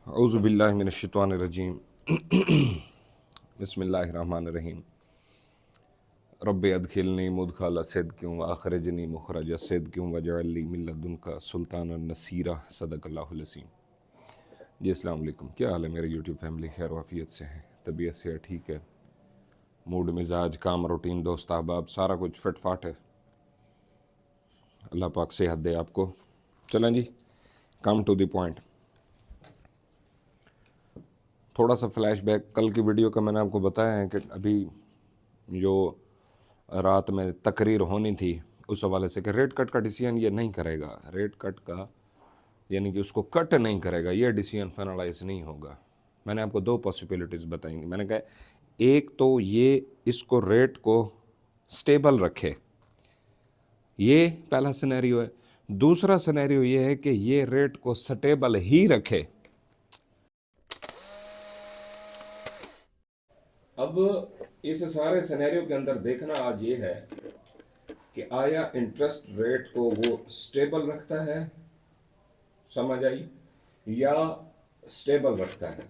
औज़ुबिल्लाहि मिनश्शैतानिर्रजीम बिस्मिल्लाहिर्रहमानिर्रहीम रब्बि अदखिलनी मुदखल सिद्क़िन व अख़रिजनी मुख़रज सिद्क़िन वजअलनी मिन लदुनका सुल्तानन नसीरा सदक़ल्लाहुल अज़ीम। जी अस्सलाम वालेकुम, क्या हाल है मेरे यूट्यूब फैमिली? खैर वाफ़ियत से है, तबीयत से ठीक है, मूड मिजाज काम रूटीन दोस्त अहबाब सारा कुछ फिट फाट है। अल्लाह पाक सेहत दे आपको। चलें जी, कम टू द पॉइंट। थोड़ा सा फ्लैशबैक, कल की वीडियो का मैंने आपको बताया है कि अभी जो रात में तकरीर होनी थी उस हवाले से कि रेट कट का डिसीजन ये नहीं करेगा, रेट कट का यानी कि उसको कट नहीं करेगा, ये डिसीजन फाइनलाइज नहीं होगा। मैंने आपको दो पॉसिबिलिटीज़ बताएंगी। मैंने कहा एक तो ये इसको रेट को स्टेबल रखे, ये पहला सिनेरियो है। दूसरा सिनेरियो ये है कि ये रेट को स्टेबल ही रखे। अब इस सारे सिनेरियो के अंदर देखना आज ये है कि आया इंटरेस्ट रेट को वो स्टेबल रखता है, समझ आई, या स्टेबल रखता है।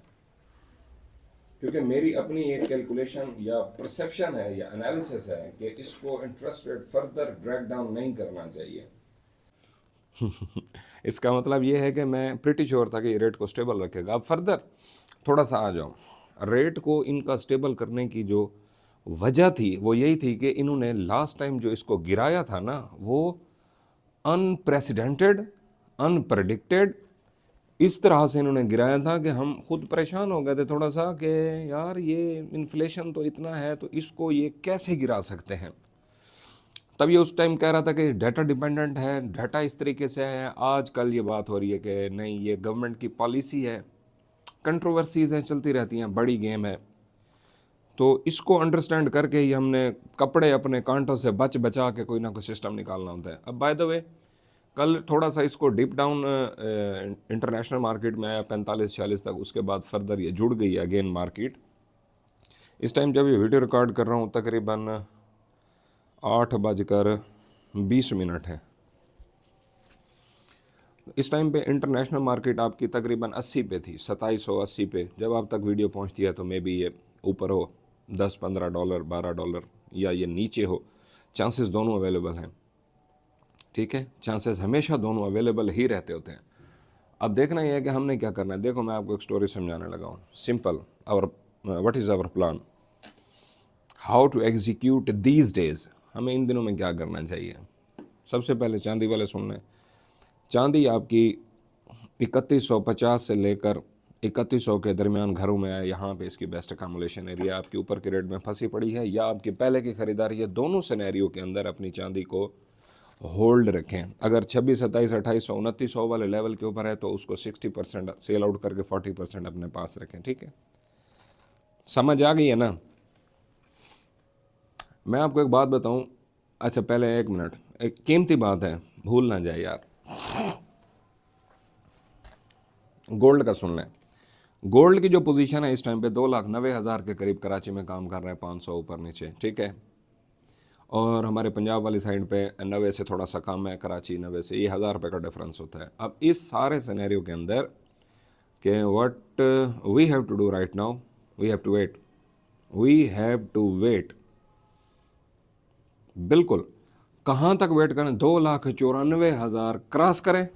क्योंकि मेरी अपनी एक कैलकुलेशन या परसेप्शन है या एनालिसिस है कि इसको interest rate further drag down नहीं करना चाहिए। इसका मतलब ये है कि मैं प्रिटी श्योर था कि ये रेट को स्टेबल रखेगा। अब फर्दर थोड़ा सा आ जाऊँ, रेट को इनका स्टेबल करने की जो वजह थी वो यही थी कि इन्होंने लास्ट टाइम जो इसको गिराया था ना, वो अनप्रेसिडेंटेड, अनप्रडिक्टेड इस तरह से इन्होंने गिराया था कि हम खुद परेशान हो गए थे थोड़ा सा कि यार ये इन्फ्लेशन तो इतना है तो इसको ये कैसे गिरा सकते हैं। तब ये उस टाइम कह रहा था कि डाटा डिपेंडेंट है, डाटा इस तरीके से है। आज कल ये बात हो रही है कि नहीं, ये गवर्नमेंट की पॉलिसी है। कंट्रोवर्सीज हैं, चलती रहती हैं, बड़ी गेम है। तो इसको अंडरस्टैंड करके ही हमने कपड़े अपने कांटों से बच बचा के कोई ना कोई सिस्टम निकालना होता है। अब बाय द वे कल थोड़ा सा इसको डीप डाउन इंटरनेशनल मार्केट में आया 45-46 तक, उसके बाद फर्दर ये जुड़ गई अगेन मार्केट। इस टाइम जब ये वीडियो रिकॉर्ड कर रहा हूँ तकरीबन 8:20 है। इस टाइम पे इंटरनेशनल मार्केट आपकी तकरीबन 80 पे थी, 2780 पे। जब आप तक वीडियो पहुंचती है तो मे बी ये ऊपर हो, $10-15, $12, या ये नीचे हो। चांसेस दोनों अवेलेबल हैं, ठीक है, चांसेस हमेशा दोनों अवेलेबल ही रहते होते हैं। अब देखना यह है कि हमने क्या करना है। देखो मैं आपको एक स्टोरी समझाने लगा हूँ, simple. Our what is our plan, how to execute these days. हमें इन दिनों में क्या करना चाहिए। सबसे पहले चांदी वाले सुनने। चांदी आपकी 3150 से लेकर 3100 के दरमियान घरों में है। यहाँ पे इसकी बेस्ट अकोमोडेशन एरिया आपके ऊपर के रेट में फंसी पड़ी है, या आपकी पहले की खरीदारी है। दोनों सिनेरियो के अंदर अपनी चांदी को होल्ड रखें। अगर 26, 27, 2800, 2900 वाले लेवल के ऊपर है तो उसको 60% सेल आउट करके 40% अपने पास रखें, ठीक है। समझ आ गई है ना। मैं आपको एक बात बताऊं। अच्छा पहले एक मिनट, एक कीमती बात है, भूल ना जाए यार, गोल्ड का सुन लें। गोल्ड की जो पोजीशन है इस टाइम पे 2,90,000 के करीब कराची में काम कर रहा है, 500 ऊपर नीचे, ठीक है। और हमारे पंजाब वाली साइड पे 90 से थोड़ा सा कम है, कराची 90 से, ये 1000 रुपये का डिफरेंस होता है। अब इस सारे सिनेरियो के अंदर कि what we have to do right now, we have to wait, we have to wait. बिल्कुल, कहाँ तक वेट करें? 2,94,000 क्रॉस करें,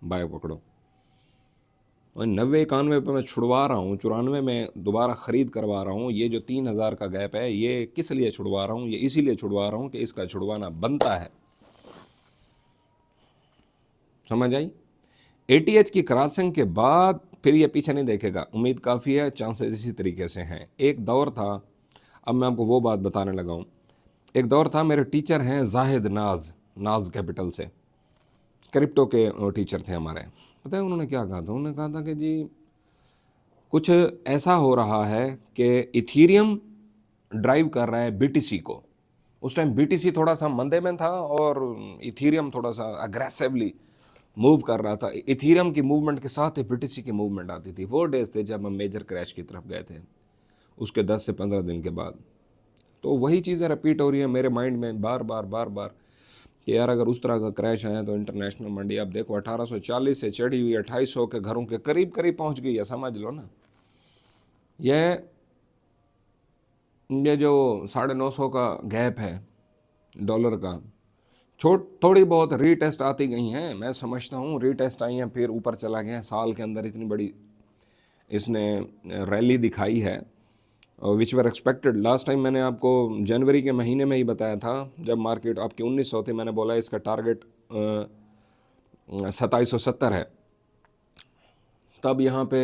बाय पकड़ो। और 90-91 पे मैं छुड़वा रहा हूँ, 94 में दोबारा ख़रीद करवा रहा हूँ। ये जो 3,000 का गैप है, ये किस लिए छुड़वा रहा हूँ? ये इसीलिए छुड़वा रहा हूँ कि इसका छुड़वाना बनता है। समझ आई? ATH की क्रॉसिंग के बाद फिर ये पीछे नहीं देखेगा, उम्मीद काफ़ी है, चांसेस इसी तरीके से हैं। एक दौर था, अब मैं आपको वो बात बताने लगा हूँ। एक दौर था, मेरे टीचर हैं जाहिद नाज, नाज कैपिटल से, क्रिप्टो के टीचर थे हमारे। पता है उन्होंने क्या कहा था? उन्होंने कहा था कि जी कुछ ऐसा हो रहा है कि इथीरियम ड्राइव कर रहा है BTC को। उस टाइम BTC थोड़ा सा मंदे में था और इथीरियम थोड़ा सा अग्रेसिवली मूव कर रहा था। इथीरियम की मूवमेंट के साथ ही BTC की मूवमेंट आती थी। वो डेज थे जब हम मेजर क्रैश की तरफ गए थे, उसके 10 से 15 दिन के बाद। तो वही चीज़ें रिपीट हो रही हैं मेरे माइंड में बार बार बार बार। कि यार अगर उस तरह का क्रैश आया तो इंटरनेशनल मंडी अब देखो 1840 से चढ़ी हुई 2800 के घरों के करीब करीब पहुंच गई है, समझ लो ना। ये जो 950 का गैप है डॉलर का, थोड़ी बहुत रीटेस्ट आती गई हैं, मैं समझता हूँ रीटेस्ट आई हैं फिर ऊपर चला गया है। साल के अंदर इतनी बड़ी इसने रैली दिखाई है विच वर एक्सपेक्टेड। लास्ट टाइम मैंने आपको जनवरी के महीने में ही बताया था जब मार्केट आपकी 1900 थी, मैंने बोला इसका टारगेट 2770 है। तब यहाँ पे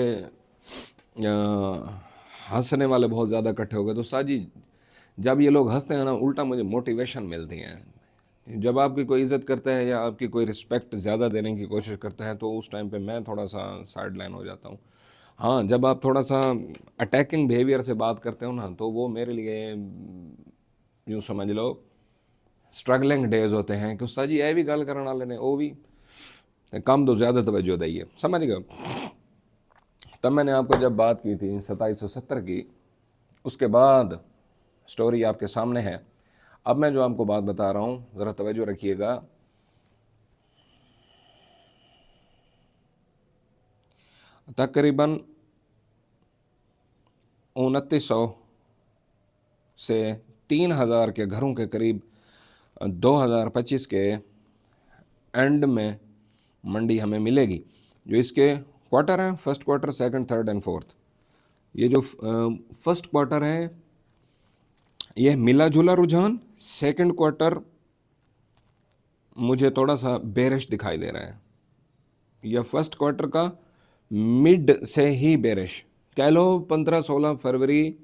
हंसने वाले बहुत ज़्यादा इकट्ठे हो गए। तो साजी जब ये लोग हंसते हैं ना, उल्टा मुझे मोटिवेशन मिलती है। जब आपकी कोई इज़्ज़त करता है या आपकी कोई रिस्पेक्ट ज़्यादा देने की कोशिश करता है तो उस टाइम पे मैं थोड़ा सा साइड लाइन हो जाता हूँ। हाँ, जब आप थोड़ा सा अटैकिंग बिहेवियर से बात करते हो ना, तो वो मेरे लिए यूँ समझ लो स्ट्रगलिंग डेज होते हैं कि उस्ताद जी ये भी गल करने वाले ने, वो भी कम तो ज़्यादा तवज्जो दी है, समझ गए। तब मैंने आपको जब बात की थी 2770 की, उसके बाद स्टोरी आपके सामने है। अब मैं जो आपको बात बता रहा हूँ ज़रा तवज्जो रखिएगा। तकरीबन 2900 से 3000 के घरों के करीब 2025 के एंड में मंडी हमें मिलेगी। जो इसके क्वार्टर हैं, first quarter, second, third and fourth. ये जो फर्स्ट क्वार्टर है ये मिला जुला रुझान, सेकंड क्वार्टर मुझे थोड़ा सा बेरिश दिखाई दे रहा है। यह फर्स्ट क्वार्टर का मिड से ही बेरिश कह लो, 15-16 फरवरी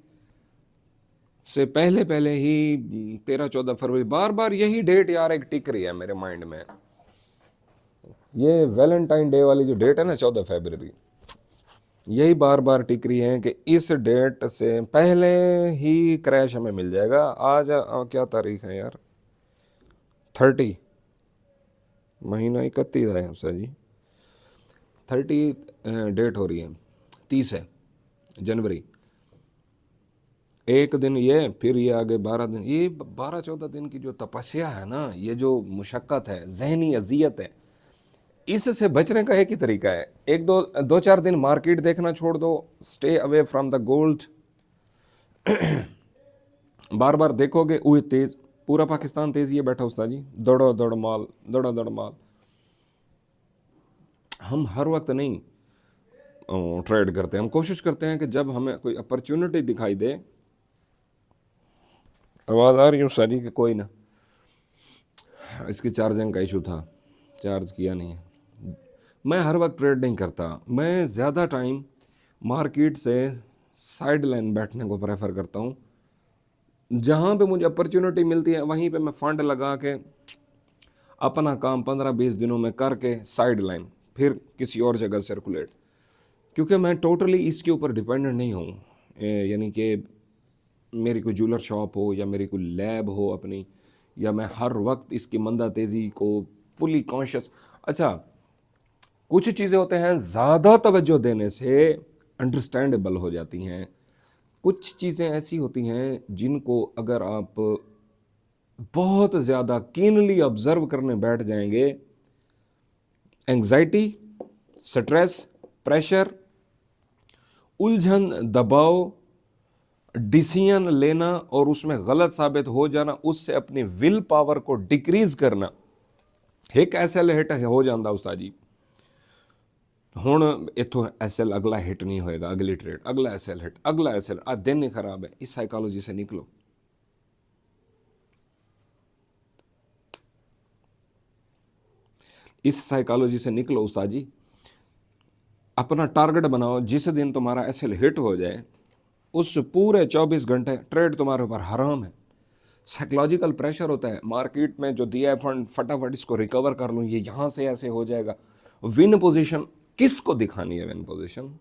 से पहले पहले ही 13-14 फरवरी, बार बार यही डेट यार एक टिक रही है मेरे माइंड में। ये वैलेंटाइन डे वाली जो डेट है ना 14 फरवरी, यही बार बार टिक रही है कि इस डेट से पहले ही क्रैश हमें मिल जाएगा। आज क्या तारीख है यार, 30, महीना 31 है सर जी, 30 डेट हो रही है, 30 है जनवरी। एक दिन ये, फिर ये आगे 12 दिन, ये 12-14 दिन की जो तपस्या है ना, ये जो मुशक्क़त है, जहनी अजियत है, इससे बचने का एक ही तरीका है, एक दो चार दिन मार्केट देखना छोड़ दो, stay away from the gold. बार बार देखोगे उह तेज, पूरा पाकिस्तान तेजी है बैठा उस्ताद जी, दौड़ो दौड़ माल, दौड़ो दौड़ माल। हम हर वक्त नहीं ट्रेड करते, हम कोशिश करते हैं कि जब हमें कोई अपॉर्चुनिटी दिखाई दे। आवाज़ आ रही है उस्ताद जी कि कोई ना, इसकी चार्जिंग का इशू था, चार्ज किया नहीं है। मैं हर वक्त ट्रेड नहीं करता, मैं ज़्यादा टाइम मार्केट से साइड लाइन बैठने को प्रेफर करता हूँ। जहाँ पे मुझे अपॉर्चुनिटी मिलती है वहीं पे मैं फंड लगा के अपना काम 15-20 दिनों में करके साइड लाइन, फिर किसी और जगह सर्कुलेट। क्योंकि मैं टोटली इसके ऊपर डिपेंडेंट नहीं हूँ, यानी कि मेरी कोई ज्वेलर शॉप हो या मेरी कोई लैब हो अपनी, या मैं हर वक्त इसकी मंदा तेज़ी को फुली कॉन्शियस। अच्छा, कुछ चीज़ें होते हैं ज़्यादा तवज्जो देने से अंडरस्टैंडेबल हो जाती हैं, कुछ चीज़ें ऐसी होती हैं जिनको अगर आप बहुत ज़्यादा कीनली ऑब्जर्व करने बैठ जाएंगे, एंग्जाइटी, स्ट्रेस, प्रेशर, उलझन, दबाव, डिसीजन लेना और उसमें गलत साबित हो जाना, उससे अपनी विल पावर को डिक्रीज करना, एक एसएल हिट हो जाता उस्ताद जी। हुण इथों एसएल अगला हिट नहीं होएगा, अगली ट्रेड अगला एसएल हिट, अगला एसएल, आज दिन ही खराब है। इस साइकोलॉजी से निकलो। इस साइकोलॉजी से निकलो उस्ताद जी। अपना टारगेट बनाओ, जिस दिन तुम्हारा एसएल हिट हो जाए उस पूरे 24 घंटे ट्रेड तुम्हारे ऊपर हराम है। साइकोलॉजिकल प्रेशर होता है मार्केट में, जो दिया है फंड फटाफट इसको रिकवर कर लूँ, ये यहाँ से ऐसे हो जाएगा। विन पोजीशन किसको दिखानी है? विन पोजीशन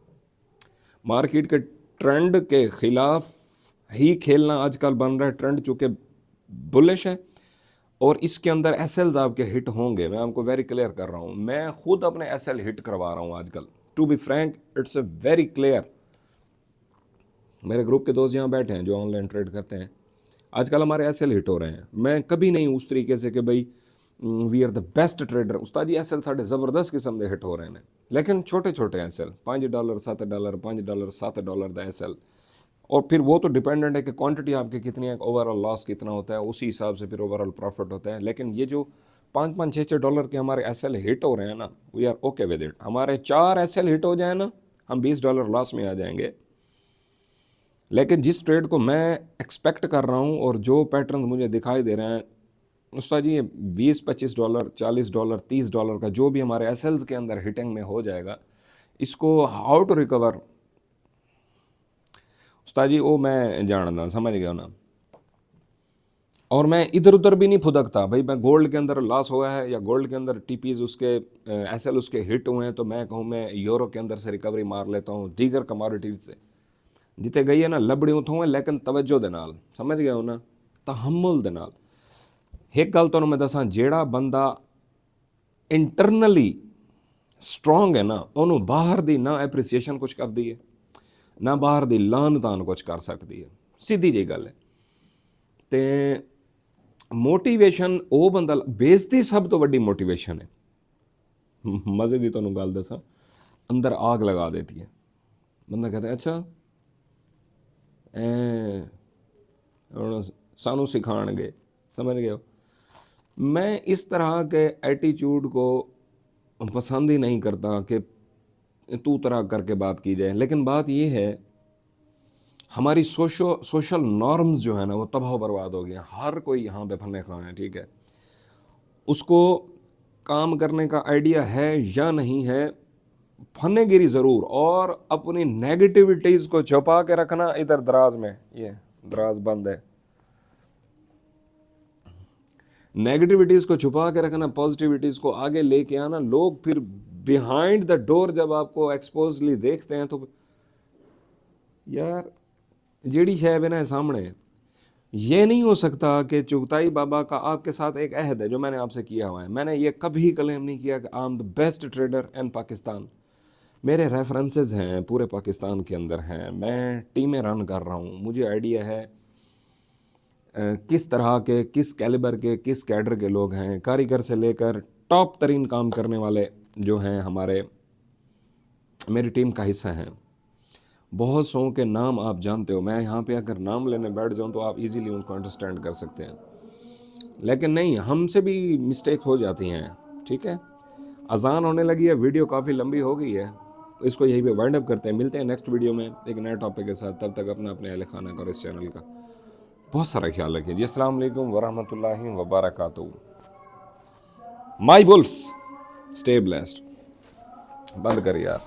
मार्केट के ट्रेंड के खिलाफ ही खेलना आजकल बन रहा है। ट्रेंड चूँकि बुलिश है और इसके अंदर एसएल्स आपके हिट होंगे, मैं आपको वेरी क्लियर कर रहा हूँ। मैं खुद अपने एसएल हिट करवा रहा हूँ आजकल, to be frank it's a very clear. मेरे ग्रुप के दोस्त यहाँ बैठे हैं जो ऑनलाइन ट्रेड करते हैं, आजकल हमारे एसएल हिट हो रहे हैं। मैं कभी नहीं उस तरीके से कि भाई we are the best trader. उस्ताद जी एसएल साढ़े ज़बरदस्त किस्म के हिट हो रहे हैं, लेकिन छोटे छोटे एसएल $5 $7 $5 $7 का एसएल, और फिर वो तो डिपेंडेंट है कि क्वांटिटी आपकी कितनी है, ओवरऑल लॉस कितना होता है, उसी हिसाब से फिर ओवरऑल प्रॉफिट होता है। लेकिन ये जो $5-6 के हमारे एसएल हिट हो रहे हैं ना, we are okay with it. हमारे 4 एसएल हिट हो जाए ना, हम $20 लॉस में आ जाएंगे। लेकिन जिस ट्रेड को मैं एक्सपेक्ट कर रहा हूँ और जो पैटर्न मुझे दिखाई दे रहे हैं उस्ताद जी, ये $20-25 $40 $30 का जो भी हमारे एसएल्स के अंदर हिटिंग में हो जाएगा, इसको हाउ टू रिकवर उस्ताद जी वो मैं जानता, समझ गया ना। और मैं इधर उधर भी नहीं फुदकता भाई, मैं गोल्ड के अंदर लॉस हुआ है या गोल्ड के अंदर टीपीज उसके एसएल उसके हिट हुए हैं तो मैं कहूँ मैं यूरो के अंदर से रिकवरी मार लेता हूँ, दीगर कमोडिटीज से जिते गई है ना लबड़ी उठूँ, लेकिन तवज्जो दे नाल, समझ गया हो ना, तहम्मुल दे नाल। एक गल तो मैं दसा, जेड़ा बंदा इंटरनली स्ट्रोंग है ना, उन्होंने बाहर दी ना एप्रीसीएशन कुछ कर दी है, ना बाहर दी लान तान कुछ कर सकती है, सीधी जी गल है। तो मोटिवेशन वो बंदा, बेइज्जती सब तो वड्डी मोटिवेशन है। मज़े की तुहानूं गल दसा, अंदर आग लगा देती है। बंदा कहता है अच्छा हुण सानू सिखाणगे, समझ गए हो। मैं इस तरह के एटीट्यूड को पसंद ही नहीं करता कि तू तरह करके बात की जाए। लेकिन बात ये है, हमारी सोशल नॉर्म्स जो है ना वो तबाह बर्बाद हो गया। हर कोई यहाँ पे फन्ने खां है, ठीक है, उसको काम करने का आइडिया है या नहीं है, फन्नेगिरी ज़रूर, और अपनी नेगेटिविटीज़ को छुपा के रखना इधर दराज में, ये दराज बंद है, नेगेटिविटीज़ को छुपा के रखना, पॉजिटिविटीज़ को आगे लेके आना। लोग फिर बिहाइंड द डोर जब आपको एक्सपोजली देखते हैं तो यार जेड़ी शय है ना सामने, ये नहीं हो सकता कि चुगताई बाबा का आपके साथ एक अहद है जो मैंने आपसे किया हुआ है। मैंने ये कभी क्लेम नहीं किया कि I am the best trader इन पाकिस्तान। मेरे रेफरेंसेस हैं पूरे पाकिस्तान के अंदर हैं, मैं टीमें रन कर रहा हूँ, मुझे आइडिया है किस तरह के, किस कैलिबर के, किस कैडर के लोग हैं, कारीगर से लेकर टॉप तरीन काम करने वाले जो हैं हमारे मेरी टीम का हिस्सा हैं। बहुत सौ के नाम आप जानते हो, मैं यहाँ पे अगर नाम लेने बैठ जाऊँ तो आप इजीली उनको अंडरस्टैंड कर सकते हैं। लेकिन नहीं, हमसे भी मिस्टेक हो जाती हैं, ठीक है। अजान होने लगी है, वीडियो काफ़ी लंबी हो गई है, इसको यहीं पे वाइंड अप करते हैं। मिलते हैं नेक्स्ट वीडियो में एक नए टॉपिक के साथ। तब तक अपना अपने अहल खाना करो, इस चैनल का बहुत सारा ख्याल रखिए जी। अस्सलाम वालेकुम वरहमतुल्लाहि वबरकातुहू। माई वुल्फ्स स्टे ब्लेस्ड। बंद कर यार।